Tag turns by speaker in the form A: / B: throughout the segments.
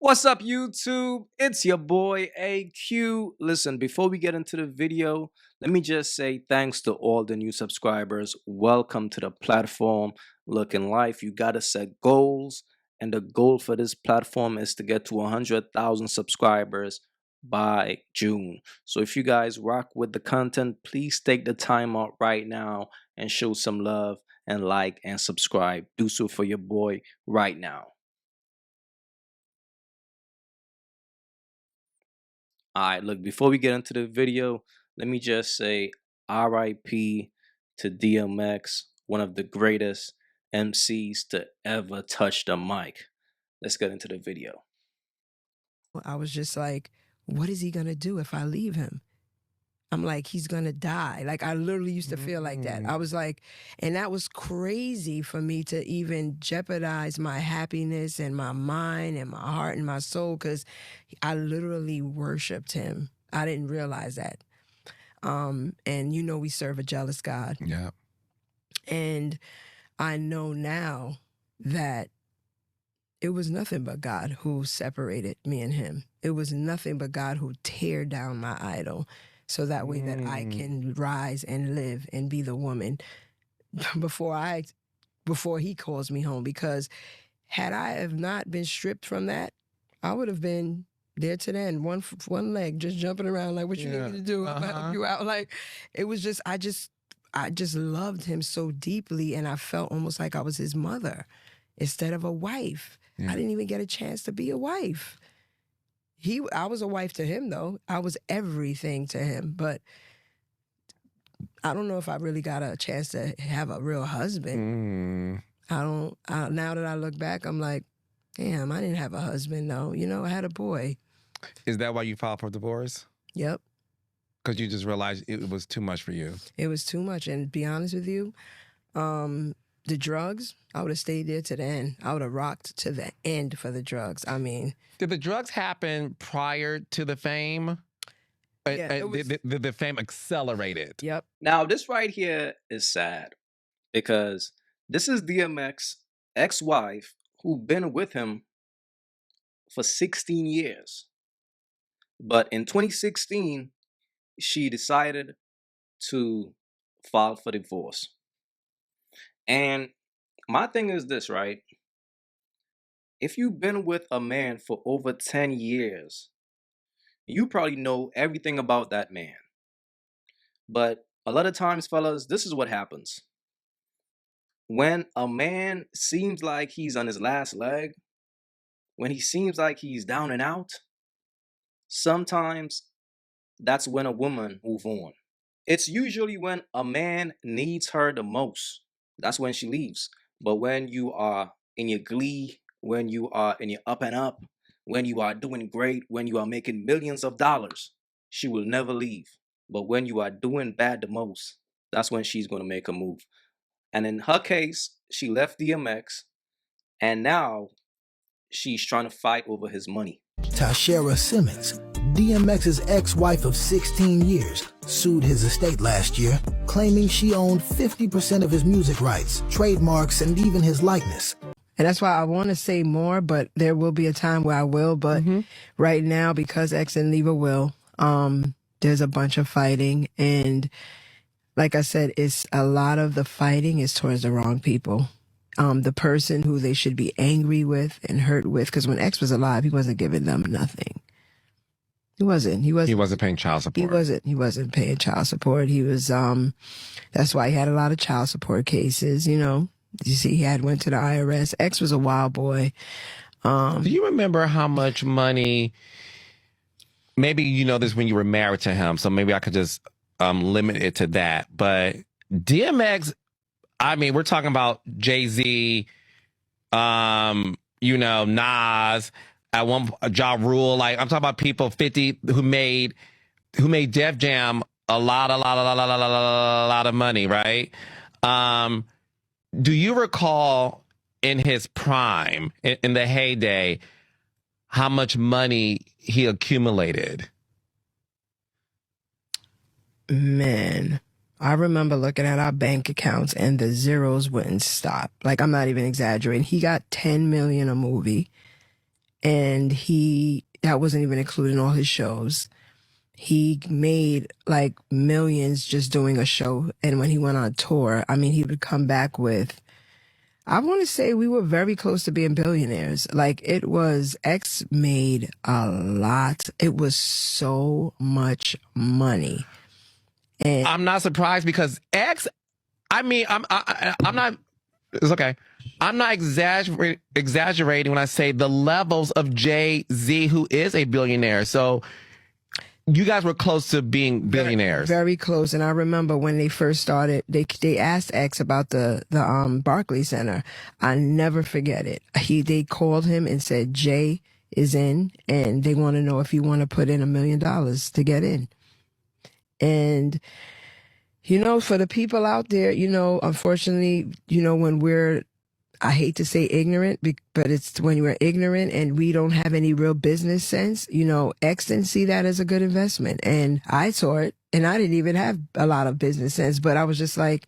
A: What's up, YouTube? It's your boy AyeQ. Listen, before we get into the video, let me just say thanks to all the new subscribers. Welcome to the platform. Look, in life, you gotta set goals, and the goal for this platform is to get to 100,000 subscribers by June. So if you guys rock with the content, please take the time out right now and show some love and like and subscribe. Do so for your boy right now. Alright, look, before we get into the video, let me just say RIP to DMX, one of the greatest MCs to ever touch the mic. Let's get into the video.
B: I was just like, what is he going to do if I leave him? I'm like, he's going to die. Like, I literally used to feel like that. I was like, and that was crazy for me to even jeopardize my happiness and my mind and my heart and my soul, because I literally worshiped him. I didn't realize that. And you know, we serve a jealous God.
C: Yeah.
B: And I know now that it was nothing but God who separated me and him. It was nothing but God who teared down my idol, so that way that I can rise and live and be the woman before he calls me home. Because had I have not been stripped from that, I would have been there to the end, one leg, just jumping around like, what you need me to do? I'll help you out. Like, it was just, I just loved him so deeply, and I felt almost like I was his mother instead of a wife. Yeah. I didn't even get a chance to be a wife. I was a wife to him, though. I was everything to him, but I don't know if I really got a chance to have a real husband. Now that I look back, I'm like, damn, I didn't have a husband, though. You know, I had a boy.
C: Is that why you filed for divorce?
B: Yep.
C: Because you just realized it was too much for you.
B: It was too much, and to be honest with you, the drugs, I would have stayed there to the end. I would have rocked to the end for the drugs. I mean,
C: did the drugs happen prior to the fame?
B: Yeah,
C: did the fame accelerate it?
B: Yep.
A: Now, this right here is sad because this is DMX ex-wife who been with him for 16 years. But in 2016, she decided to file for divorce. And my thing is this, right? If you've been with a man for over 10 years, you probably know everything about that man. But a lot of times, fellas, this is what happens. When a man seems like he's on his last leg, when he seems like he's down and out, sometimes that's when a woman moves on. It's usually when a man needs her the most. That's when she leaves. But when you are in your glee, when you are in your up and up, when you are doing great, when you are making millions of dollars, she will never leave. But when you are doing bad the most, that's when she's going to make a move. And in her case, she left DMX, and now she's trying to fight over his money.
D: Tashera Simmons, DMX's ex-wife of 16 years, sued his estate last year, claiming she owned 50% of his music rights, trademarks, and even his likeness.
B: And that's why I want to say more, but there will be a time where I will. But right now, because X and Leva will, there's a bunch of fighting. And like I said, it's a lot of the fighting is towards the wrong people. The person who they should be angry with and hurt with. Because when X was alive, he wasn't giving them nothing. He wasn't
C: paying child support.
B: He wasn't paying child support. He was, that's why he had a lot of child support cases, you know. You see, he went to the IRS. X was a wild boy.
C: Do you remember how much money, maybe you know this when you were married to him, so maybe I could just limit it to that. But DMX, I mean, we're talking about Jay-Z, you know, Nas, at one Ja Rule, like I'm talking about people 50 who made Def Jam a lot of money, right? Do you recall in his prime, in the heyday, how much money he accumulated?
B: Man, I remember looking at our bank accounts and the zeros wouldn't stop. Like, I'm not even exaggerating. He got $10 million a movie. and that wasn't even including all his shows. He made like millions just doing a show. And when he went on tour, I mean, he would come back with, I want to say we were very close to being billionaires. Like X made a lot. It was so much money. And
C: I'm not surprised because X, I mean, I'm not, it's okay. I'm not exaggerating when I say the levels of Jay-Z, who is a billionaire. So you guys were close to being billionaires.
B: Very close. And I remember when they first started, they asked X about the Barclays Center. I never forget it. They called him and said, Jay is in and they want to know if you want to put in $1 million to get in. And, you know, for the people out there, you know, unfortunately, you know, when I hate to say ignorant, but it's when we're ignorant and we don't have any real business sense, you know, X didn't see that as a good investment. And I saw it and I didn't even have a lot of business sense, but I was just like,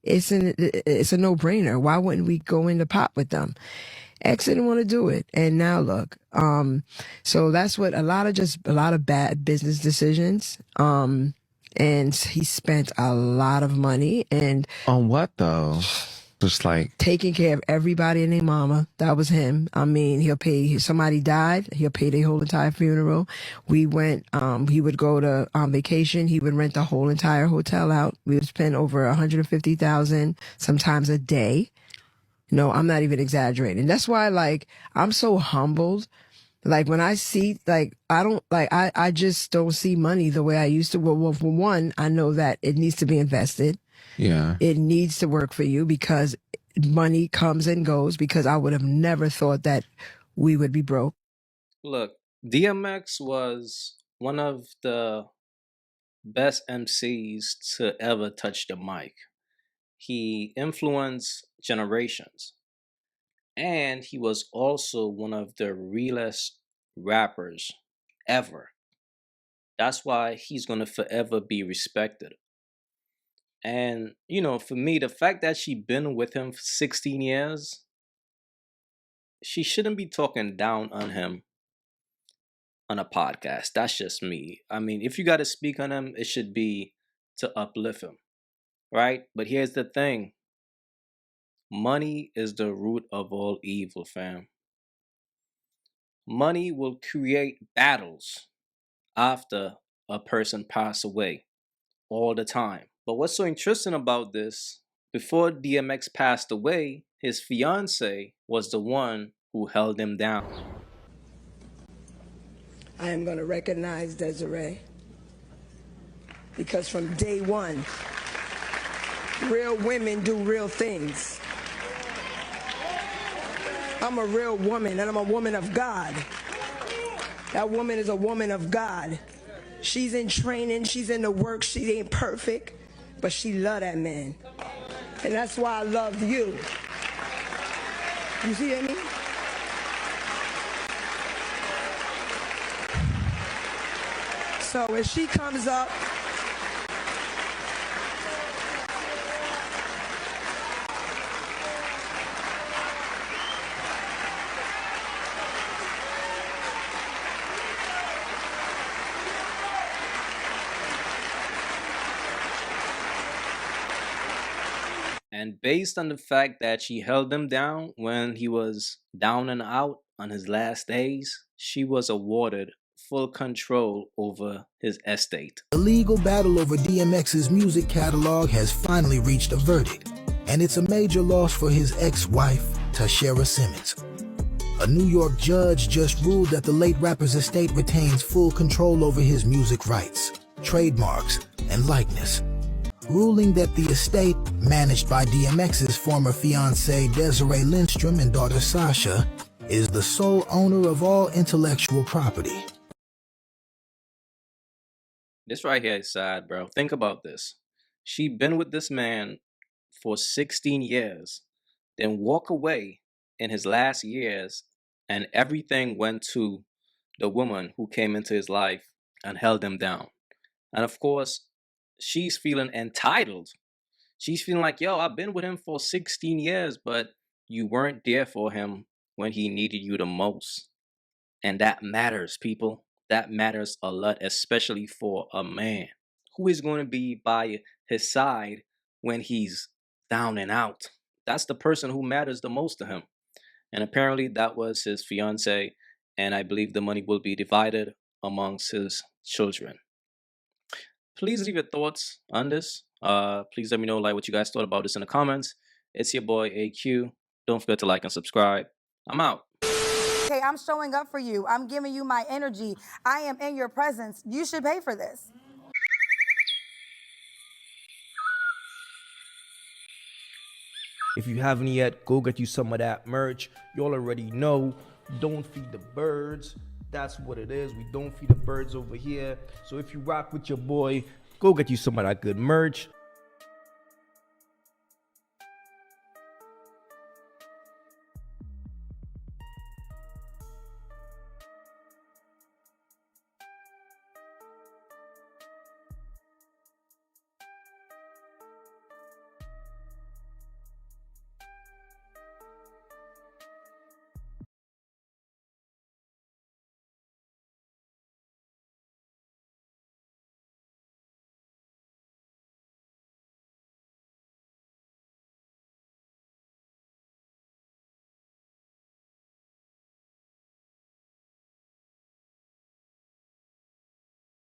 B: it's a no-brainer. Why wouldn't we go into pot with them? X didn't want to do it. And now look, so that's what a lot of bad business decisions. And he spent a lot of money and
C: on what though? Just like
B: taking care of everybody and their mama. That was him. I mean, he'll pay, somebody died, he'll pay their whole entire funeral. We went, he would go to vacation. He would rent the whole entire hotel out. We would spend over $150,000 sometimes a day. No, I'm not even exaggerating. That's why, like, I'm so humbled. Like when I see, like, I just don't see money the way I used to. Well, for one, I know that it needs to be invested.
C: Yeah.
B: It needs to work for you because money comes and goes, because I would have never thought that we would be broke.
A: Look, DMX was one of the best MCs to ever touch the mic. He influenced generations. And he was also one of the realest rappers ever. That's why he's going to forever be respected. And, you know, for me, the fact that she been with him for 16 years, she shouldn't be talking down on him on a podcast. That's just me. I mean, if you got to speak on him, it should be to uplift him, right? But here's the thing. Money is the root of all evil, fam. Money will create battles after a person pass away all the time. But what's so interesting about this, before DMX passed away, his fiance was the one who held him down.
B: I am going to recognize Desiree because from day one, real women do real things. I'm a real woman and I'm a woman of God. That woman is a woman of God. She's in training, she's in the work, she ain't perfect, but she love that man. And that's why I love you. You see what I mean? So when she comes up,
A: and based on the fact that she held him down when he was down and out on his last days, she was awarded full control over his estate.
D: The legal battle over DMX's music catalog has finally reached a verdict, and it's a major loss for his ex-wife, Tashera Simmons. A New York judge just ruled that the late rapper's estate retains full control over his music rights, trademarks, and likeness, ruling that the estate, managed by DMX's former fiancée Desiree Lindstrom and daughter Sasha, is the sole owner of all intellectual property.
A: This right here is sad, bro. Think about this. She been with this man for 16 years, then walk away in his last years, and everything went to the woman who came into his life and held him down. And of course, she's feeling entitled. She's feeling like, yo, I've been with him for 16 years, but you weren't there for him when he needed you the most. And that matters, people. That matters a lot, especially for a man who is going to be by his side when he's down and out. That's the person who matters the most to him. And apparently that was his fiance, and I believe the money will be divided amongst his children. Please leave your thoughts on this. Please let me know like what you guys thought about this in the comments. It's your boy AyeQ. Don't forget to like and subscribe. I'm out.
E: Okay, I'm showing up for you. I'm giving you my energy. I am in your presence. You should pay for this.
F: If you haven't yet, go get you some of that merch. Y'all already know, don't feed the birds. That's what it is. We don't feed the birds over here. So if you rock with your boy, go get you some of that good merch.